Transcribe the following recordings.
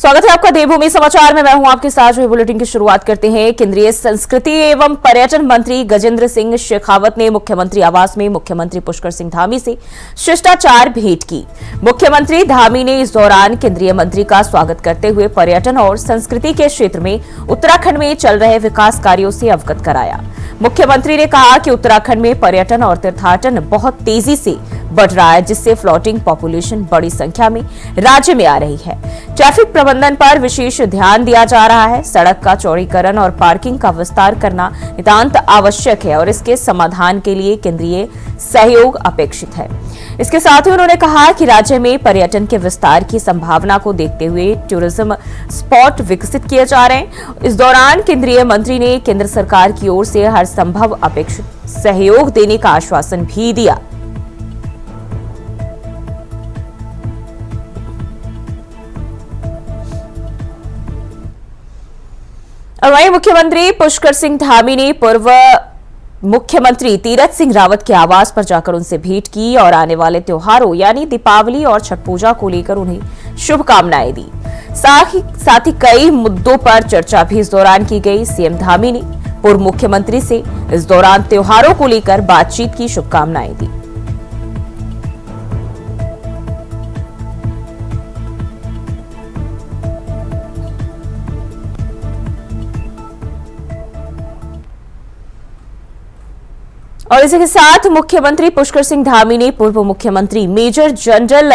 स्वागत है आपका देवभूमि समाचार में। मैं हूं आपके साथ। जो बुलेटिन की शुरुआत करते हैं। केंद्रीय संस्कृति एवं पर्यटन मंत्री गजेंद्र सिंह शेखावत ने मुख्यमंत्री आवास में मुख्यमंत्री पुष्कर सिंह धामी से शिष्टाचार भेंट की। मुख्यमंत्री धामी ने इस दौरान केंद्रीय मंत्री का स्वागत करते हुए पर्यटन और संस्कृति के क्षेत्र में उत्तराखंड में चल रहे विकास कार्यों से अवगत कराया। मुख्यमंत्री ने कहा कि उत्तराखंड में पर्यटन और तीर्थाटन बहुत तेजी से बढ़ रहा है, जिससे फ्लोटिंग पॉपुलेशन बड़ी संख्या में राज्य में आ रही है। ट्रैफिक प्रबंधन पर विशेष ध्यान दिया जा रहा है। सड़क का चौड़ीकरण और पार्किंग का विस्तार करना नितांत आवश्यक है और इसके समाधान के लिए केंद्रीय सहयोग अपेक्षित है। इसके साथ ही उन्होंने कहा कि राज्य में पर्यटन के विस्तार की संभावना को देखते हुए टूरिज्म स्पॉट विकसित किए जा रहे हैं। इस दौरान केंद्रीय मंत्री ने केंद्र सरकार की ओर से हर संभव अपेक्षित सहयोग देने का आश्वासन भी दिया। और वहीं मुख्यमंत्री पुष्कर सिंह धामी ने पूर्व मुख्यमंत्री तीरथ सिंह रावत के आवास पर जाकर उनसे भेंट की और आने वाले त्योहारों यानी दीपावली और छठ पूजा को लेकर उन्हें शुभकामनाएं दी। साथ ही कई मुद्दों पर चर्चा भी इस दौरान की गई। सीएम धामी ने पूर्व मुख्यमंत्री से इस दौरान त्योहारों को लेकर बातचीत की शुभकामनाएं दी। और इसी के साथ मुख्यमंत्री पुष्कर सिंह धामी ने पूर्व मुख्यमंत्री मेजर जनरल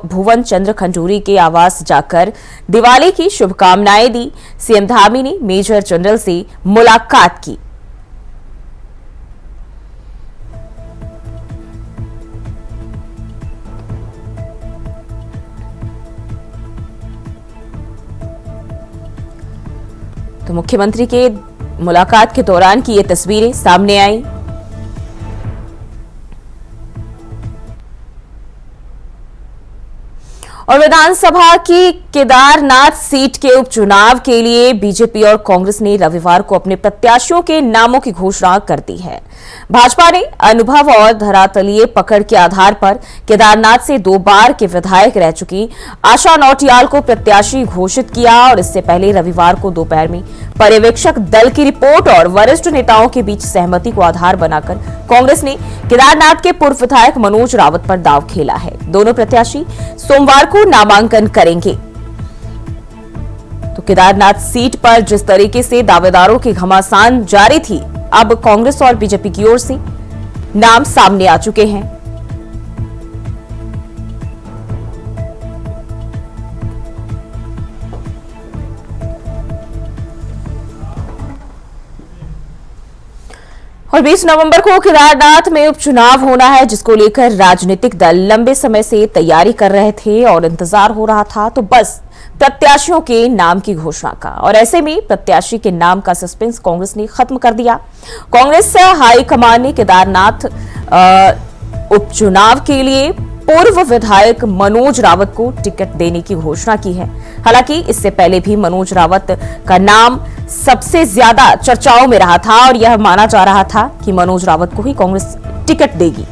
भुवन चंद्र खंडूरी के आवास जाकर दिवाली की शुभकामनाएं दी। सीएम धामी ने मेजर जनरल से मुलाकात की। तो मुख्यमंत्री के मुलाकात के दौरान की ये तस्वीरें सामने आई। और विधानसभा की केदारनाथ सीट के उपचुनाव के लिए बीजेपी और कांग्रेस ने रविवार को अपने प्रत्याशियों के नामों की घोषणा कर दी है। भाजपा ने अनुभव और धरातलीय पकड़ के आधार पर केदारनाथ से 2 बार के विधायक रह चुकी आशा नौटियाल को प्रत्याशी घोषित किया और इससे पहले रविवार को दोपहर में पर्यवेक्षक दल की रिपोर्ट और वरिष्ठ नेताओं के बीच सहमति को आधार बनाकर कांग्रेस ने केदारनाथ के पूर्व विधायक मनोज रावत पर दांव खेला है। दोनों प्रत्याशी सोमवार को नामांकन करेंगे। तो केदारनाथ सीट पर जिस तरीके से दावेदारों की घमासान जारी थी, अब कांग्रेस और बीजेपी की ओर से नाम सामने आ चुके हैं। और 20 नवंबर को केदारनाथ में उपचुनाव होना है, जिसको लेकर राजनीतिक दल लंबे समय से तैयारी कर रहे थे और इंतजार हो रहा था तो बस प्रत्याशियों के नाम की घोषणा का। और ऐसे में प्रत्याशी के नाम का सस्पेंस कांग्रेस ने खत्म कर दिया। कांग्रेस हाईकमान ने केदारनाथ उपचुनाव के लिए पूर्व विधायक मनोज रावत को टिकट देने की घोषणा की है। हालांकि इससे पहले भी मनोज रावत का नाम सबसे ज्यादा चर्चाओं में रहा था और यह माना जा रहा था कि मनोज रावत को ही कांग्रेस टिकट देगी,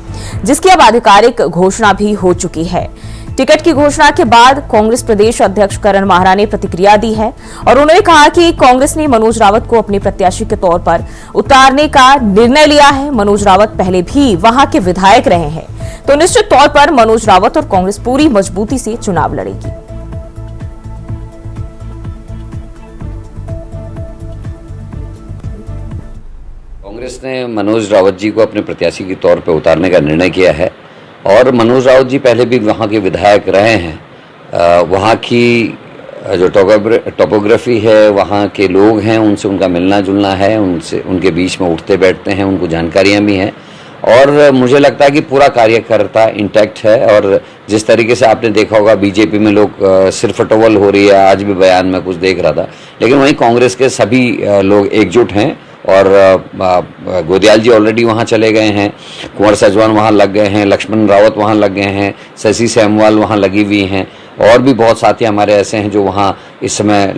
जिसकी अब आधिकारिक घोषणा भी हो चुकी है। टिकट की घोषणा के बाद कांग्रेस प्रदेश अध्यक्ष करण माहरा ने प्रतिक्रिया दी है और उन्होंने कहा कि कांग्रेस ने मनोज रावत को अपने प्रत्याशी के तौर पर उतारने का निर्णय लिया है। मनोज रावत पहले भी वहां के विधायक रहे हैं, तो निश्चित तौर पर मनोज रावत और कांग्रेस पूरी मजबूती से चुनाव लड़ेगी। कांग्रेस ने मनोज रावत जी को अपने प्रत्याशी के तौर पर उतारने का निर्णय किया है और मनोज रावत जी पहले भी वहाँ के विधायक रहे हैं। वहाँ की जो टोपोग्राफी है, वहाँ के लोग हैं, उनसे उनका मिलना जुलना है, उनसे उनके बीच में उठते बैठते हैं, उनको जानकारियाँ भी हैं और मुझे लगता है कि पूरा कार्यकर्ता इंटैक्ट है। और जिस तरीके से आपने देखा होगा बीजेपी में लोग सिरफटोल हो रही है, आज भी बयान में कुछ देख रहा था, लेकिन वहीं कांग्रेस के सभी लोग एकजुट हैं और गोदियाल जी ऑलरेडी वहाँ चले गए हैं, कुंवर सजवान वहाँ लग गए हैं, लक्ष्मण रावत वहाँ लग गए हैं, शशि सेमवाल वहाँ लगी हुई हैं और भी बहुत साथी हमारे ऐसे हैं जो वहाँ इस समय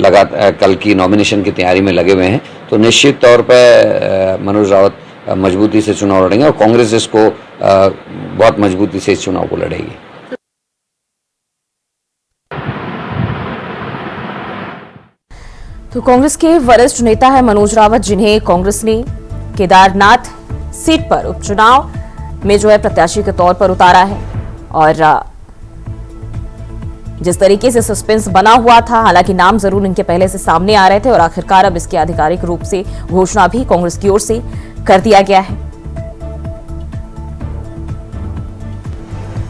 कल की नॉमिनेशन की तैयारी में लगे हुए हैं। तो निश्चित तौर पर मनोज रावत मजबूती से चुनाव लड़ेंगे और कांग्रेस इसको बहुत मजबूती से इस चुनाव को लड़ेगी। तो कांग्रेस के वरिष्ठ नेता है मनोज रावत, जिन्हें कांग्रेस ने केदारनाथ सीट पर उपचुनाव में जो है प्रत्याशी के तौर पर उतारा है। और जिस तरीके से सस्पेंस बना हुआ था, हालांकि नाम जरूर इनके पहले से सामने आ रहे थे और आखिरकार अब इसकी आधिकारिक रूप से घोषणा भी कांग्रेस की ओर से कर दिया गया है।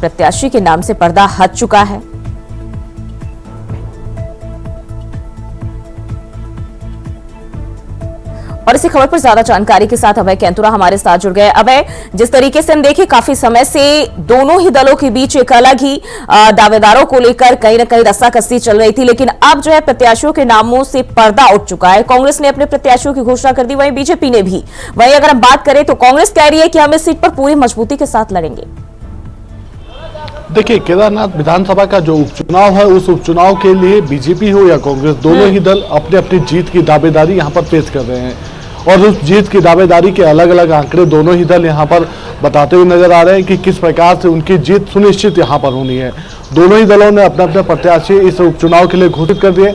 प्रत्याशी के नाम से पर्दा हट चुका है। और इसी खबर पर ज्यादा जानकारी के साथ अभय कैंतुरा हमारे साथ जुड़ गए। अभय, जिस तरीके से हम देखें, काफी समय से दोनों ही दलों के बीच एक अलग ही दावेदारों को लेकर कहीं न कहीं रस्साकसी चल रही थी, लेकिन अब जो है प्रत्याशियों के नामों से पर्दा उठ चुका है। कांग्रेस ने अपने प्रत्याशियों की घोषणा कर दी, वहीं बीजेपी ने भी। वहीं अगर हम बात करें तो कांग्रेस कह रही है कि हम इस सीट पर पूरी मजबूती के साथ लड़ेंगे। देखिए, केदारनाथ विधानसभा का जो उपचुनाव है, उस उपचुनाव के लिए बीजेपी हो या कांग्रेस, दोनों ही दल अपने अपनी जीत की दावेदारी यहाँ पर पेश कर रहे हैं। और उस जीत की दावेदारी के अलग अलग आंकड़े दोनों ही दल यहाँ पर बताते हुए नजर आ रहे हैं कि किस प्रकार से उनकी जीत सुनिश्चित यहाँ पर होनी है। दोनों ही दलों ने अपने अपने प्रत्याशी इस उपचुनाव के लिए घोषित कर दिए।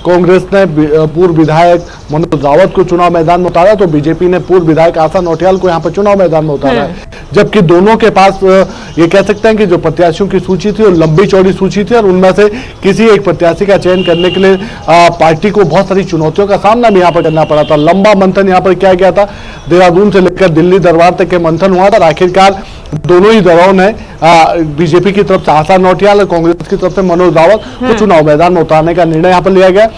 कांग्रेस ने पूर्व विधायक मनोज रावत को चुनाव मैदान में उतारा, तो बीजेपी ने पूर्व विधायक आशा नौटियाल को यहाँ पर चुनाव मैदान में उतारा है। जबकि दोनों के पास ये कह सकते हैं कि जो प्रत्याशियों की सूची थी वो लंबी चौड़ी सूची थी, और उनमें से किसी एक प्रत्याशी का चयन करने के लिए पार्टी को बहुत सारी चुनौतियों का सामना भी यहाँ पर करना पड़ा था। लंबा मंथन यहाँ पर किया गया था, देहरादून से लेकर दिल्ली दरबार तक के मंथन हुआ था। आखिरकार दोनों ही दलों ने बीजेपी की तरफ से आशा नौटियाल और कांग्रेस की तरफ से मनोज रावत को चुनाव मैदान में उतारने का निर्णय यहाँ पर लिया गया।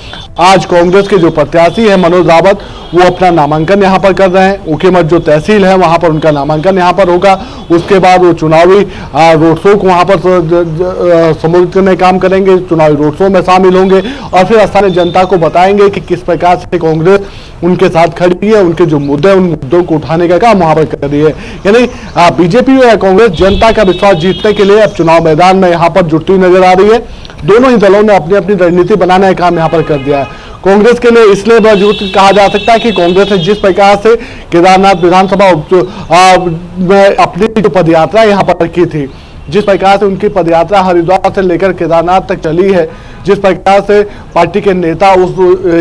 आज कांग्रेस के जो प्रत्याशी है मनोज रावत, वो अपना नामांकन यहाँ पर कर रहे हैं। उकीमठ जो तहसील है वहां पर उनका नामांकन यहाँ पर होगा। उसके बाद वो चुनावी रोड शो को वहां पर संबोधित करने का काम करेंगे, चुनावी रोड शो में शामिल होंगे और फिर स्थानीय जनता को बताएंगे कि किस प्रकार से कांग्रेस उनके साथ खड़ी है, उनके जो मुद्दे उन मुद्दों को उठाने का काम वहां पर कर रही है। यानी बीजेपी या कांग्रेस जनता का विश्वास जीतने के लिए अब चुनाव मैदान में यहाँ पर जुटती हुई नजर आ रही है। दोनों ही दलों ने अपनी अपनी रणनीति बनाने का काम यहाँ पर कर दिया है। कांग्रेस के लिए इसलिए मजबूत कहा जा सकता है कि कांग्रेस ने जिस प्रकार से केदारनाथ विधानसभा में अपनी जो पदयात्रा यहाँ पर की थी, जिस प्रकार से उनकी पदयात्रा हरिद्वार से लेकर केदारनाथ तक चली है, जिस प्रकार से पार्टी के नेता उस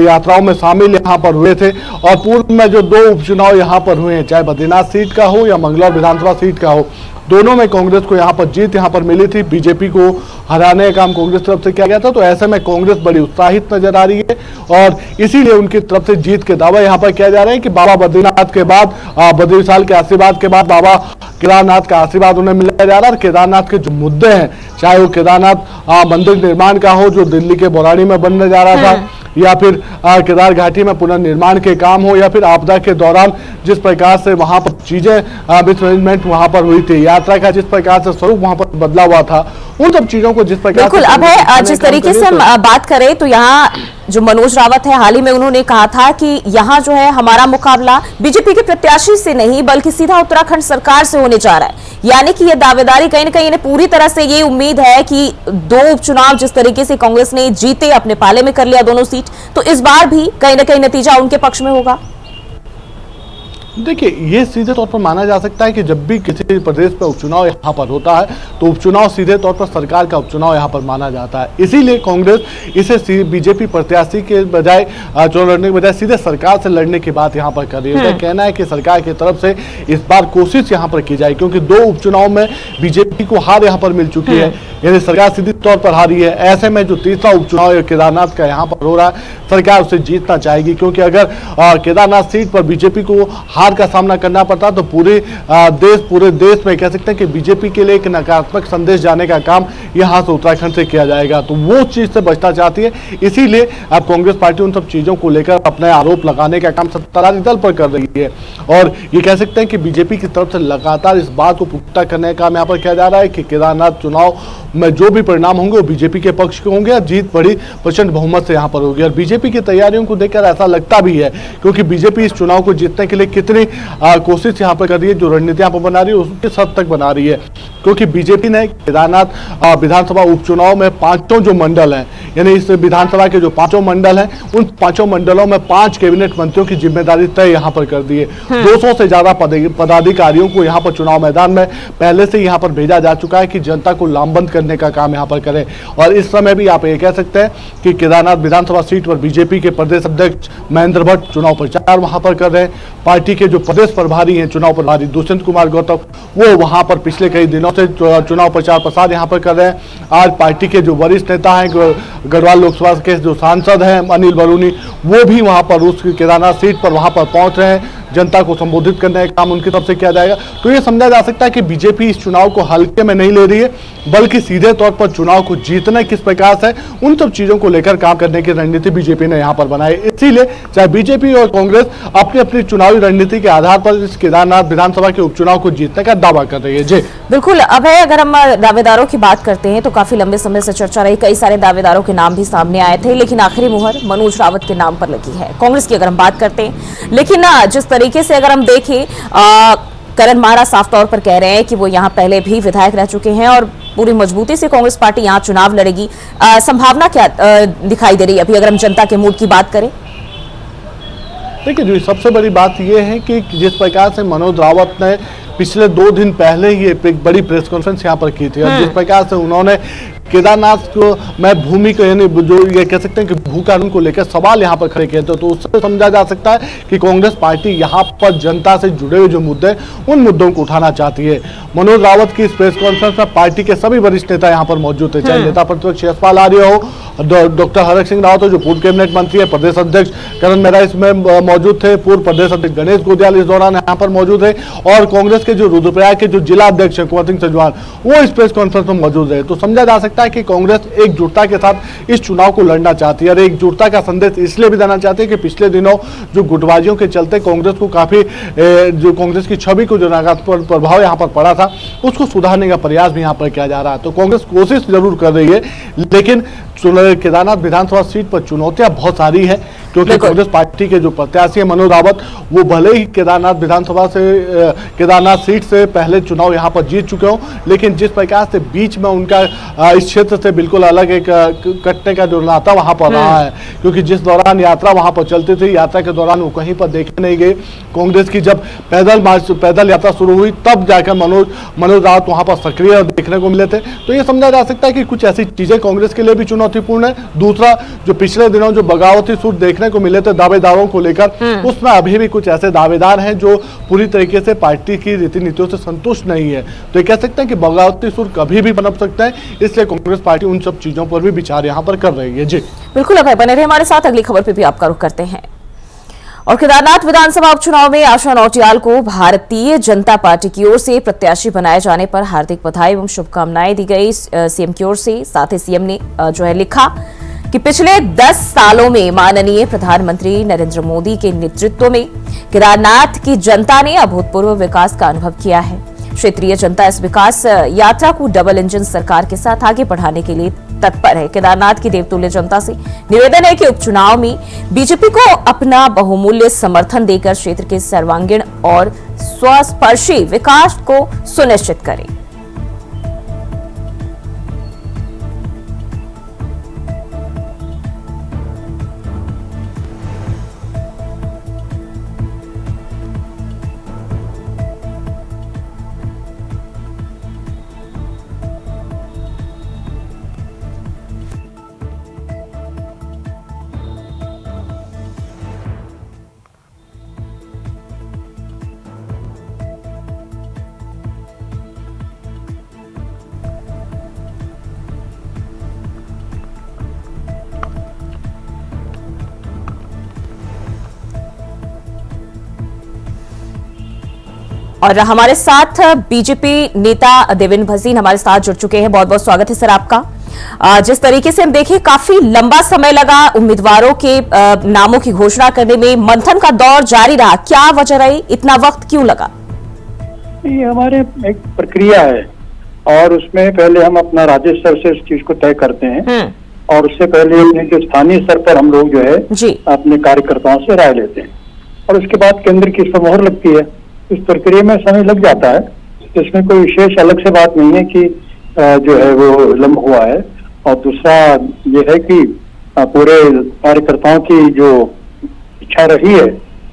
यात्राओं में शामिल यहाँ पर हुए थे, और पूर्व में जो दो उपचुनाव यहाँ पर हुए हैं, चाहे बद्रीनाथ सीट का हो या मंगलौर विधानसभा सीट का हो, दोनों में कांग्रेस को यहाँ पर जीत यहाँ पर मिली थी। बीजेपी को हराने का काम कांग्रेस तरफ से किया गया था। तो ऐसे में कांग्रेस बड़ी उत्साहित नजर आ रही है और इसीलिए उनकी तरफ से जीत के दावा यहाँ पर किया जा रहे हैं कि बाबा बद्रीनाथ के बाद, बद्री विशाल के आशीर्वाद के बाद बाबा केदारनाथ का आशीर्वाद उन्हें मिला जा रहा है। और केदारनाथ के जो मुद्दे हैं, चाहे वो केदारनाथ मंदिर निर्माण का हो जो दिल्ली के बौराड़ी में बनने जा रहा था, या फिर केदार घाटी में पुनर्निर्माण के काम हो, या फिर आपदा के दौरान जिस प्रकार से वहां पर चीजें मिसमैनेजमेंट वहां पर हुई थी, यात्रा का जिस प्रकार से स्वरूप वहां पर बदला हुआ था, उन सब चीजों को जिस प्रकार बिल्कुल। अब है जिस तरीके से हम बात करें तो यहाँ जो मनोज रावत है, हाल ही में उन्होंने कहा था कि यहाँ जो है हमारा मुकाबला बीजेपी के प्रत्याशी से नहीं बल्कि सीधा उत्तराखंड सरकार से होने जा रहा है। यानी कि ये दावेदारी कहीं न कहीं इन्हें पूरी तरह से ये उम्मीद है कि दो उपचुनाव जिस तरीके से कांग्रेस ने जीते, अपने पाले में कर लिया दोनों सीट, तो इस बार भी कहीं न कहीं नतीजा उनके पक्ष में होगा। देखिए, ये सीधे तौर पर माना जा सकता है कि जब भी किसी प्रदेश में उपचुनाव यहाँ पर होता है तो उपचुनाव सीधे तौर पर सरकार का उपचुनाव यहाँ पर माना जाता है। इसीलिए कांग्रेस इसे बीजेपी प्रत्याशी के बजाय चुनाव लड़ने के बजाय सीधे सरकार से लड़ने की बात यहाँ पर कर रही है। उनका कहना है कि सरकार की तरफ से इस बार कोशिश यहाँ पर की जाए, क्योंकि दो उपचुनाव में बीजेपी को हार यहाँ पर मिल चुकी है, यानी सरकार सीधे तौर पर हारी है। ऐसे में जो तीसरा उपचुनाव केदारनाथ का यहाँ पर हो रहा है, सरकार उसे जीतना चाहेगी, क्योंकि अगर केदारनाथ सीट पर बीजेपी को हार का सामना करना पड़ता तो पूरे देश में कह सकते हैं कि बीजेपी के लिए एक नकारात्मक संदेश जाने का काम यहां से उत्तराखंड से किया जाएगा। तो वो चीज से बचना चाहती है, इसीलिए अब कांग्रेस पार्टी उन सब चीजों को लेकर अपने आरोप लगाने का काम सत्ताधारी दल पर कर रही है। और ये कह सकते हैं कि बीजेपी की तरफ से लगातार इस बात को पुख्ता करने का काम यहाँ पर किया जा रहा है कि केदारनाथ चुनाव में जो भी परिणाम होंगे वो बीजेपी के पक्ष के होंगे और जीत बड़ी प्रचंड बहुमत से यहाँ पर होगी। और बीजेपी की तैयारियों को देखकर ऐसा लगता भी है, क्योंकि बीजेपी इस चुनाव को जीतने के लिए कितनी अपनी कोशिश यहाँ पर कर रही है, जो रणनीति यहाँ पर बना रही है उसके हद तक बना रही है, क्योंकि बीजेपी ने केदारनाथ विधानसभा उपचुनाव में 5 जो मंडल हैं, यानी इस विधानसभा के जो 5 मंडल हैं, उन 5 मंडलों में 5 कैबिनेट मंत्रियों की जिम्मेदारी तय यहाँ पर कर दी है। 200 से ज्यादा पदाधिकारियों को यहाँ पर चुनाव मैदान में पहले से यहाँ पर भेजा जा चुका है कि जनता को लामबंद करने का काम यहाँ पर करें। और इस समय भी आप ये कह सकते हैं कि केदारनाथ विधानसभा सीट पर बीजेपी के प्रदेश अध्यक्ष महेंद्र भट्ट चुनाव प्रचार वहां पर कर रहे हैं। पार्टी के जो प्रदेश प्रभारी हैं, चुनाव प्रभारी दुष्यंत कुमार गौतम, वो वहां पर पिछले कई दिनों से चुनाव प्रचार प्रसार यहां पर कर रहे हैं। आज पार्टी के जो वरिष्ठ नेता हैं, गढ़वाल लोकसभा के जो सांसद हैं अनिल बरूनी, वो भी वहां पर उस केदारनाथ सीट पर वहां पर पहुंच रहे हैं। जनता को संबोधित करने का काम उनकी तरफ से किया जाएगा। तो ये समझा जा सकता है कि बीजेपी इस चुनाव को हल्के में नहीं ले रही है, बल्कि सीधे तौर पर चुनाव को जीतना किस प्रकार से, उन सब चीजों को लेकर काम करने की रणनीति बीजेपी ने यहाँ पर बनाई। इसीलिए चाहे बीजेपी और कांग्रेस अपनी अपनी चुनावी रणनीति के आधार पर इस केदारनाथ विधानसभा के उपचुनाव को जीतने का दावा कर रही है। जी बिल्कुल अभय, अगर हम दावेदारों की बात करते हैं तो काफी लंबे समय से चर्चा रही, कई सारे दावेदारों के नाम भी सामने आए थे, लेकिन आखिरी मुहर मनोज रावत के नाम पर लगी है कांग्रेस की अगर हम बात करते हैं। लेकिन जिस तरीके से अगर हम देखें, करण मारा साफ तौर पर कह रहे हैं कि वो यहाँ पहले भी विधायक रह चुके हैं और पूरी मजबूती से कांग्रेस पार्टी यहाँ चुनाव लड़ेगी। संभावना क्या दिखाई दे रही है अभी अगर हम जनता के मूड की बात करें? देखिए जी, सबसे बड़ी बात यह है कि जिस प्रकार से मनोज रावत ने पिछले 2 दिन पहले ही एक बड़ी प्रेस कॉन्फ्रेंस यहाँ पर की थी, और जिस प्रकार से उन्होंने केदारनाथ को मैं भूमि को, यानी जो ये कह सकते हैं कि भू कानून को लेकर सवाल यहाँ पर खड़े किए थे, तो उससे समझा जा सकता है कि कांग्रेस पार्टी यहाँ पर जनता से जुड़े हुए जो मुद्दे, उन मुद्दों को उठाना चाहती है। मनोज रावत की इस प्रेस कॉन्फ्रेंस में पार्टी के सभी वरिष्ठ नेता यहाँ पर मौजूद थे, चाहे नेता प्रतिपक्ष यशपाल आर्य हो, डॉक्टर हरक सिंह रावत हो जो पूर्व कैबिनेट मंत्री है, प्रदेश अध्यक्ष करण मेहरा इसमें मौजूद थे, पूर्व प्रदेश अध्यक्ष गणेश गोदियाल इस दौरान यहाँ पर मौजूद है, और कांग्रेस के जो रुद्रप्रयाग के जो जिला अध्यक्ष है कुंवर सिंह सजवान, वो इस प्रेस कॉन्फ्रेंस में मौजूद है। तो समझा जा सकता है कि कांग्रेस एकजुटता के साथ इस चुनाव को लड़ना चाहती है, और एकजुटता का संदेश इसलिए भी देना चाहती है कि पिछले दिनों जो गुटबाजियों के चलते कांग्रेस को काफी जो कांग्रेस की छवि को जो नकारात्मक प्रभाव यहाँ पर पड़ा था, उसको सुधारने का प्रयास भी यहाँ पर किया जा रहा है। तो कांग्रेस कोशिश जरूर कर रही है, लेकिन केदारनाथ विधानसभा सीट पर चुनौतियां बहुत सारी है, क्योंकि कांग्रेस पार्टी के जो प्रत्याशी है मनोज रावत, वो भले ही केदारनाथ विधानसभा से केदारनाथ सीट से पहले चुनाव यहाँ पर जीत चुके हो, लेकिन जिस प्रकार से बीच में उनका इस क्षेत्र से बिल्कुल अलग एक कटने का जो नाता वहाँ पर रहा है, क्योंकि जिस दौरान यात्रा वहाँ पर चलती थी, यात्रा के दौरान वो कहीं पर देखे नहीं गए। कांग्रेस की जब पैदल यात्रा शुरू हुई, तब जाकर मनोज रावत वहाँ पर सक्रिय देखने को मिले थे। तो ये समझा जा सकता है कि कुछ ऐसी चीजें कांग्रेस के लिए भी चुनौतीपूर्ण है। दूसरा, जो पिछले दिनों जो बगावती सुर देखने को मिले थे दावेदारों को लेकर, उसमें अभी भी कुछ ऐसे दावेदार हैं जो पूरी तरीके से पार्टी की रीति नीतियों से संतुष्ट नहीं है। तो ये कह सकते हैं कि बगावती सुर कभी भी पनप सकता है, इसलिए कांग्रेस पार्टी उन सब चीजों पर भी विचार यहाँ पर कर रही है। जी बिल्कुल अभय, बने रहे हमारे साथ, अगली खबर पे भी आपका रुख करते हैं। और केदारनाथ विधानसभा उपचुनाव में आशा नौटियाल को भारतीय जनता पार्टी की ओर से प्रत्याशी बनाए जाने पर हार्दिक बधाई एवं शुभकामनाएं दी गई सीएम की ओर से। साथ ही सीएम ने जो है लिखा कि पिछले 10 सालों में माननीय प्रधानमंत्री नरेंद्र मोदी के नेतृत्व में केदारनाथ की जनता ने अभूतपूर्व विकास का अनुभव किया है। क्षेत्रीय जनता इस विकास यात्रा को डबल इंजन सरकार के साथ आगे बढ़ाने के लिए तत्पर है। केदारनाथ की देवतुल्य जनता से निवेदन है कि उपचुनाव में बीजेपी को अपना बहुमूल्य समर्थन देकर क्षेत्र के सर्वांगीण और स्वस्पर्शी विकास को सुनिश्चित करें। और हमारे साथ बीजेपी नेता देवेंद्र भसीन हमारे साथ जुड़ चुके हैं। बहुत बहुत स्वागत है सर आपका। जिस तरीके से हम देखें, काफी लंबा समय लगा उम्मीदवारों के नामों की घोषणा करने में, मंथन का दौर जारी रहा, क्या वजह रही, इतना वक्त क्यों लगा? ये हमारे एक प्रक्रिया है और उसमें पहले हम अपना राज्य स्तर से इस चीज को तय करते हैं और उससे पहले अपने जो स्थानीय स्तर पर हम लोग जो है अपने कार्यकर्ताओं से राय लेते हैं। और उसके बाद केंद्र की इस पर मोहर लगती है। इस प्रक्रिया में समय लग जाता है, इसमें कोई विशेष अलग से बात नहीं है कि जो है वो विलम्ब हुआ है। और दूसरा ये है कि पूरे कार्यकर्ताओं की जो इच्छा रही है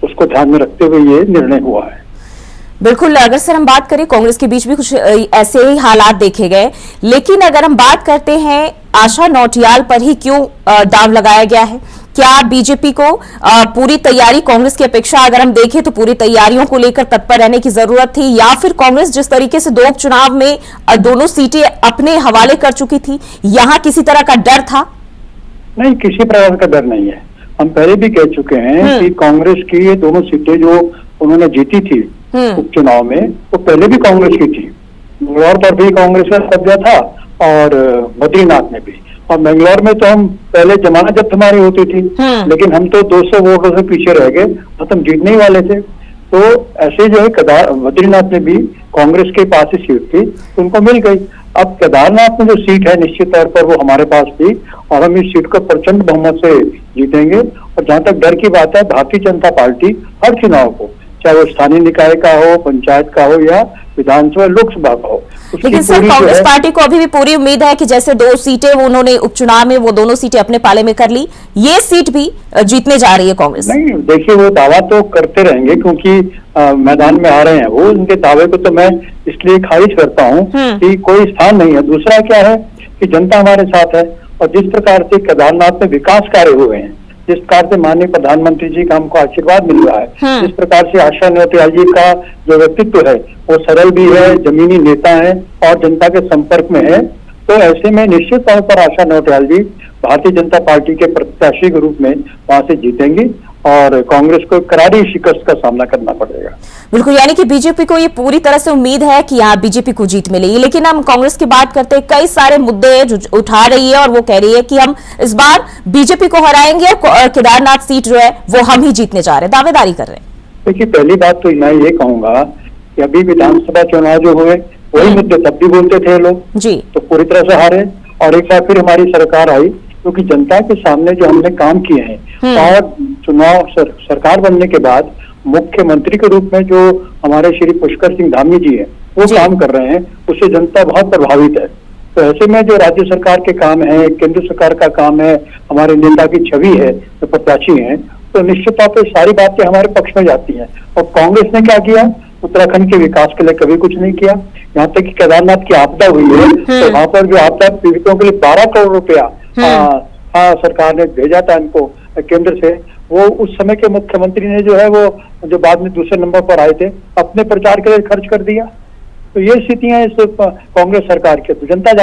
उसको ध्यान में रखते हुए ये निर्णय हुआ है। बिल्कुल, अगर सर हम बात करें कांग्रेस के बीच भी कुछ ऐसे ही हालात देखे गए, लेकिन अगर हम बात करते हैं आशा नौटियाल पर ही क्यों दाव लगाया गया है? क्या बीजेपी को पूरी तैयारी कांग्रेस की अपेक्षा अगर हम देखें तो पूरी तैयारियों को लेकर तत्पर रहने की जरूरत थी, या फिर कांग्रेस जिस तरीके से 2 उपचुनाव में दोनों सीटें अपने हवाले कर चुकी थी, यहां किसी तरह का डर था? नहीं, किसी प्रकार का डर नहीं है। हम पहले भी कह चुके हैं कि कांग्रेस की ये दोनों सीटें जो उन्होंने जीती थी उपचुनाव में, वो पहले भी कांग्रेस की थी। मंगलौर पर भी कांग्रेस का कब्जा था और बद्रीनाथ में भी। और मंगलौर में तो हम पहले जमाना जब हमारी होती थी, लेकिन हम तो 200 वोटों से पीछे रह गए, तो हम जीतने ही वाले थे। तो ऐसे जो है बद्रीनाथ में भी कांग्रेस के पास ही सीट थी, उनको मिल गई। अब केदारनाथ में जो सीट है निश्चित तौर पर वो हमारे पास थी और हम इस सीट को प्रचंड बहुमत से जीतेंगे। और जहां तक डर की बात है, भारतीय जनता पार्टी हर चुनाव को, चाहे वो स्थानीय निकाय का हो, पंचायत का हो या विधानसभा लोकसभा का हो, लेकिन सर कांग्रेस पार्टी को अभी भी पूरी उम्मीद है कि जैसे 2 सीटें उन्होंने उपचुनाव में वो दोनों सीटें अपने पाले में कर ली, ये सीट भी जीतने जा रही है कांग्रेस। नहीं, देखिए वो दावा तो करते रहेंगे क्योंकि मैदान में आ रहे हैं वो। उनके दावे को तो मैं इसलिए खारिज करता हूँ कि कोई स्थान नहीं है। दूसरा क्या है कि जनता हमारे साथ है और जिस प्रकार से केदारनाथ में विकास कार्य हुए हैं, जिस प्रकार से माननीय प्रधानमंत्री जी का हमको आशीर्वाद मिल रहा है, जिस प्रकार से आशा नौटियाल जी का जो व्यक्तित्व है वो सरल भी है, जमीनी नेता है और जनता के संपर्क में है, तो ऐसे में निश्चित तौर पर आशा नौटियाल जी भारतीय जनता पार्टी के प्रत्याशी के रूप में वहां से जीतेंगी और कांग्रेस को करारी शिकस्त का सामना करना पड़ेगा। बिल्कुल, यानी कि बीजेपी को ये पूरी तरह से उम्मीद है कि यहाँ बीजेपी को जीत मिलेगी। लेकिन हम कांग्रेस की बात करते हैं, कई सारे मुद्दे जो उठा रही है और वो कह रही है कि हम इस बार बीजेपी को हराएंगे और केदारनाथ सीट जो है वो हम ही जीतने जा रहे हैं, दावेदारी कर रहे हैं। देखिए, पहली बात तो मैं ये कहूंगा कि अभी विधानसभा चुनाव जो हुए वही मुद्दे तब भी बोलते थे लोग जी, तो पूरी तरह से हारे और एक बार फिर हमारी सरकार आई क्योंकि जनता के सामने जो हमने काम किए हैं और चुनाव सरकार बनने के बाद मुख्यमंत्री के रूप में जो हमारे श्री पुष्कर सिंह धामी जी हैं वो काम कर रहे हैं, उससे जनता बहुत प्रभावित है। तो ऐसे में जो राज्य सरकार के काम है, केंद्र सरकार का काम है, हमारे नेता की छवि है, जो प्रत्याशी हैं, तो निश्चित तौर पर सारी बातें हमारे पक्ष में जाती हैं। और कांग्रेस ने क्या किया? उत्तराखंड के विकास के लिए कभी कुछ नहीं किया। यहाँ तक कि केदारनाथ की आपदा हुई है तो वहां पर जो आपदा पीड़ितों के लिए 12 करोड़ रुपया सरकार ने भेजा था इनको केंद्र से, वो उस समय के मुख्यमंत्री ने जो है वो जो बाद में दूसरे नंबर पर आए थे अपने प्रचार के लिए खर्च कर दिया। तो ये स्थितियां इस कांग्रेस सरकार की तो जनता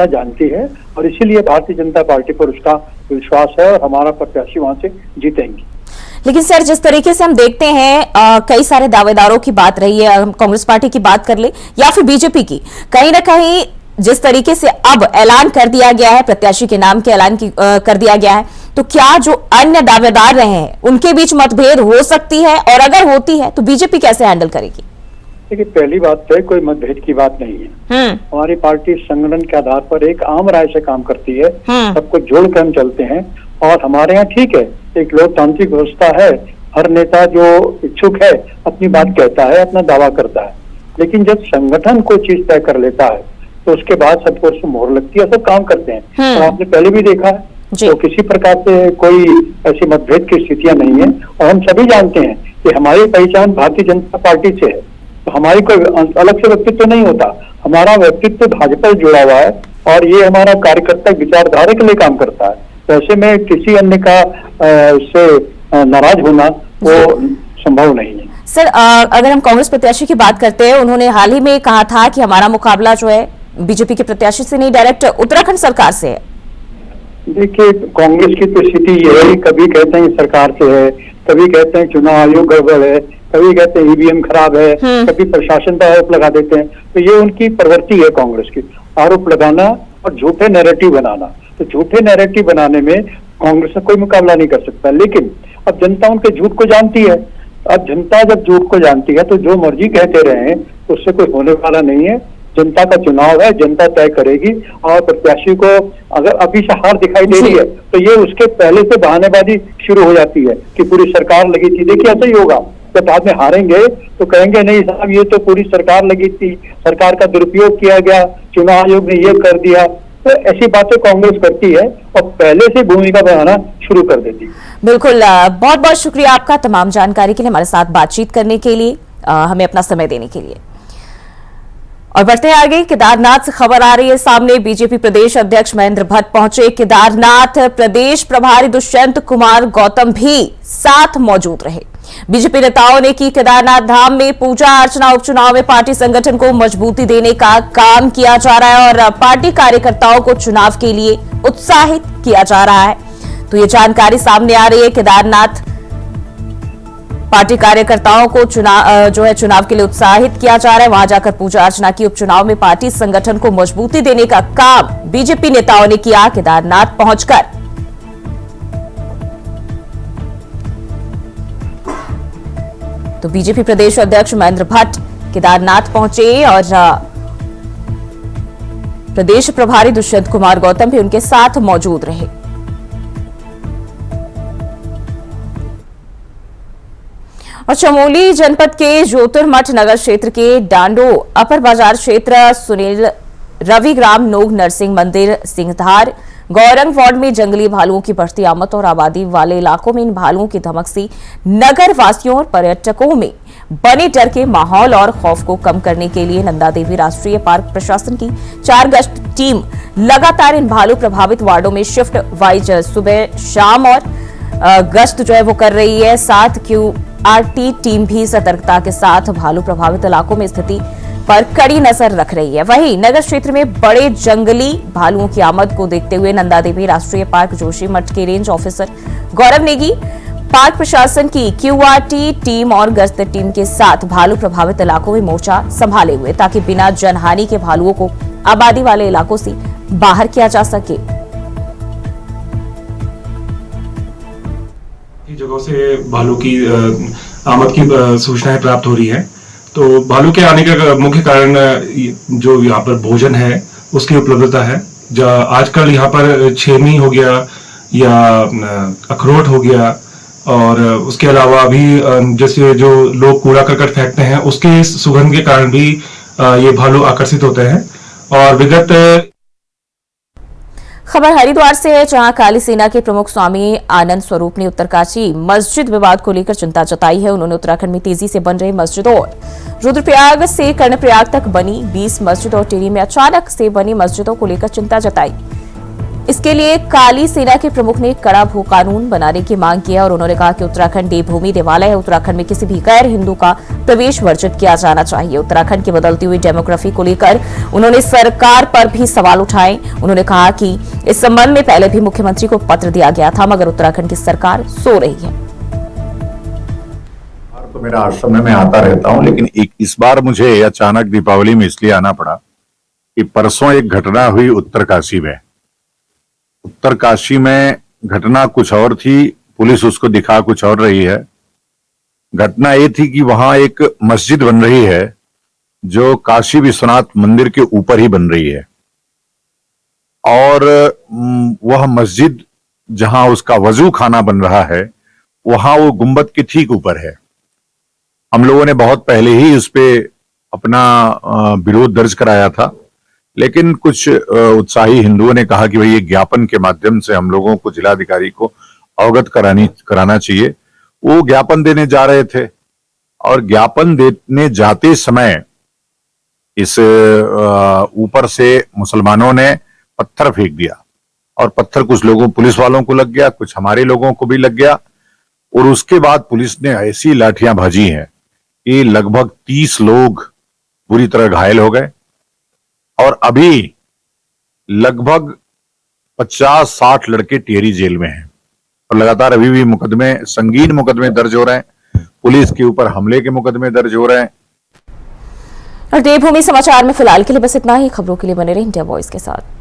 जानती है और इसीलिए भारतीय जनता पार्टी पर उसका विश्वास है और हमारा प्रत्याशी वहां से जीतेंगे। लेकिन सर जिस तरीके से हम देखते हैं कई सारे दावेदारों की बात रही है, हम कांग्रेस पार्टी की बात कर ले या फिर बीजेपी की, कहीं ना कहीं जिस तरीके से अब ऐलान कर दिया गया है, प्रत्याशी के नाम के ऐलान कर दिया गया है, तो क्या जो अन्य दावेदार रहे हैं उनके बीच मतभेद हो सकती है, और अगर होती है तो बीजेपी कैसे हैंडल करेगी? देखिए, पहली बात तो कोई मतभेद की बात नहीं है। हमारी पार्टी संगठन के आधार पर एक आम राय से काम करती है, सबको जोड़कर हम चलते हैं और हमारे यहाँ ठीक है, एक लोकतांत्रिक व्यवस्था है, हर नेता जो इच्छुक है अपनी बात कहता है, अपना दावा करता है, लेकिन जब संगठन कोई चीज तय कर लेता है तो उसके बाद सबको उसमें मोहर लगती है, सब काम करते हैं। तो आपने पहले भी देखा है, तो किसी प्रकार से कोई ऐसी मतभेद की स्थितियां नहीं है और हम सभी जानते हैं कि हमारी पहचान भारतीय जनता पार्टी से है, तो हमारी कोई अलग से व्यक्तित्व नहीं होता, हमारा व्यक्तित्व भाजपा से जुड़ा हुआ है और ये हमारा कार्यकर्ता विचारधारा के लिए काम करता है। तो ऐसे में किसी अन्य का इससे नाराज होना वो संभव नहीं है। सर अगर हम कांग्रेस प्रत्याशी की बात करते हैं, उन्होंने हाल ही में कहा था कि हमारा मुकाबला जो है बीजेपी के प्रत्याशी से नहीं, डायरेक्ट उत्तराखंड सरकार से है। देखिए, कांग्रेस की तो स्थिति ये है, कभी कहते हैं सरकार से है, कभी कहते हैं चुनाव आयोग गड़बड़ है, कभी कहते हैं ईवीएम खराब है, कभी प्रशासन पर आरोप लगा देते हैं। तो ये उनकी प्रवृत्ति है कांग्रेस की, आरोप लगाना और झूठे नैरेटिव बनाना। तो झूठे नैरेटिव बनाने में कांग्रेस से कोई मुकाबला नहीं कर सकता, लेकिन अब जनता उनके झूठ को जानती है। अब जनता जब झूठ को जानती है तो जो मर्जी कहते रहे उससे कोई होने वाला नहीं है। जनता का चुनाव है, जनता तय करेगी। और प्रत्याशी को अगर अभी से हार दिखाई दे रही है तो ये उसके पहले से बहानेबाजी शुरू हो जाती है कि पूरी सरकार लगी थी। देखिए ऐसा ही होगा, जब बाद में हारेंगे तो कहेंगे नहीं साहब ये तो पूरी सरकार लगी थी, सरकार का दुरुपयोग किया गया, चुनाव आयोग ने ये कर दिया। तो ऐसी बातें कांग्रेस करती है और पहले से भूमिका बनाना शुरू कर देती है। बिल्कुल, बहुत बहुत शुक्रिया आपका तमाम जानकारी के लिए, हमारे साथ बातचीत करने के लिए, हमें अपना समय देने के लिए। और बढ़ते हैं आगे, केदारनाथ से खबर आ रही है सामने। बीजेपी प्रदेश अध्यक्ष महेंद्र भट्ट पहुंचे केदारनाथ। प्रदेश प्रभारी दुष्यंत कुमार गौतम भी साथ मौजूद रहे। बीजेपी नेताओं ने की केदारनाथ धाम में पूजा अर्चना। उपचुनाव में पार्टी संगठन को मजबूती देने का काम किया जा रहा है और पार्टी कार्यकर्ताओं को चुनाव के लिए उत्साहित किया जा रहा है। तो ये जानकारी सामने आ रही है। केदारनाथ पार्टी कार्यकर्ताओं को चुनाव के लिए उत्साहित किया जा रहा है। वहां जाकर पूजा अर्चना की। उपचुनाव में पार्टी संगठन को मजबूती देने का काम बीजेपी नेताओं ने किया केदारनाथ पहुंचकर। तो बीजेपी प्रदेश अध्यक्ष महेंद्र भट्ट केदारनाथ पहुंचे और प्रदेश प्रभारी दुष्यंत कुमार गौतम भी उनके साथ मौजूद रहे। और चमोली जनपद के ज्योतिर्मठ नगर क्षेत्र के डांडो अपर बाजार क्षेत्र सुनील रविग्राम नोग नरसिंह मंदिर सिंहधार गौरंग वार्ड में जंगली भालुओं की बढ़ती आमद और आबादी वाले इलाकों में इन भालुओं की धमक से नगर वासियों और पर्यटकों में बने डर के माहौल और खौफ को कम करने के लिए नंदा देवी राष्ट्रीय पार्क प्रशासन की 4 गश्त टीम लगातार इन भालू प्रभावित वार्डों में शिफ्ट वाइज सुबह शाम और गश्त वो कर रही है। साथ QRT टीम भी सतर्कता के साथ भालू प्रभावित इलाकों में स्थिति पर कड़ी नजर रख रही है। वहीं नगर क्षेत्र में बड़े जंगली भालुओं की आमद को देखते हुए नंदा देवी राष्ट्रीय पार्क जोशीमठ के रेंज ऑफिसर गौरव नेगी पार्क प्रशासन की QRT टीम और गश्त टीम के साथ भालू प्रभावित इलाकों में मोर्चा संभाले हुए ताकि बिना जनहानि के भालुओं को आबादी वाले इलाकों से बाहर किया जा सके। जगहों से भालू की आमद की सूचनाएं प्राप्त हो रही है। तो भालू के आने का मुख्य कारण जो यहाँ पर भोजन है उसकी उपलब्धता है। आजकल यहाँ पर छेमी हो गया या अखरोट हो गया और उसके अलावा भी जैसे जो लोग कूड़ा करकट फेंकते हैं उसके सुगंध के कारण भी ये भालू आकर्षित होते हैं। और विगत खबर हरिद्वार से है, जहां काली सेना के प्रमुख स्वामी आनंद स्वरूप ने उत्तरकाशी मस्जिद विवाद को लेकर चिंता जताई है। उन्होंने उत्तराखंड में तेजी से बन रहे मस्जिदों और रुद्रप्रयाग से कर्णप्रयाग तक बनी 20 मस्जिद और टिहरी में अचानक से बनी मस्जिदों को लेकर चिंता जताई। इसके लिए काली सेना के प्रमुख ने कड़ा भू कानून बनाने की मांग की है और उन्होंने कहा कि उत्तराखंड देवभूमि देवालय है। उत्तराखंड में किसी भी गैर हिंदू का प्रवेश वर्जित किया जाना चाहिए। उत्तराखंड की बदलती हुई डेमोग्राफी को लेकर उन्होंने सरकार पर भी सवाल उठाए। उन्होंने कहा कि इस संबंध में पहले भी मुख्यमंत्री को पत्र दिया गया था मगर उत्तराखंड की सरकार सो रही है। तो मेरा हर समय में आता रहता हूं, लेकिन इस बार मुझे अचानक दीपावली में इसलिए आना पड़ा कि परसों एक घटना हुई उत्तरकाशी में। उत्तरकाशी में घटना कुछ और थी, पुलिस उसको दिखा कुछ और रही है। घटना ये थी कि वहां एक मस्जिद बन रही है जो काशी विश्वनाथ मंदिर के ऊपर ही बन रही है और वह मस्जिद जहां उसका वजू खाना बन रहा है वहां वो गुंबद के ठीक ऊपर है। हम लोगों ने बहुत पहले ही उस पे अपना विरोध दर्ज कराया था, लेकिन कुछ उत्साही हिंदुओं ने कहा कि भाई ये ज्ञापन के माध्यम से हम लोगों को जिलाधिकारी को अवगत कराना चाहिए। वो ज्ञापन देने जा रहे थे और ज्ञापन देने जाते समय इस ऊपर से मुसलमानों ने पत्थर फेंक दिया और पत्थर कुछ लोगों पुलिस वालों को लग गया, कुछ हमारे लोगों को भी लग गया और उसके बाद पुलिस ने ऐसी लाठियां भाजी हैं कि लगभग 30 लोग बुरी तरह घायल हो गए और अभी लगभग 50-60 लड़के टिहरी जेल में हैं और लगातार अभी भी मुकदमे, संगीन मुकदमे दर्ज हो रहे हैं। पुलिस के ऊपर हमले के मुकदमे दर्ज हो रहे हैं। और देवभूमि समाचार में फिलहाल के लिए बस इतना ही। खबरों के लिए बने रहे इंडिया वॉइस के साथ।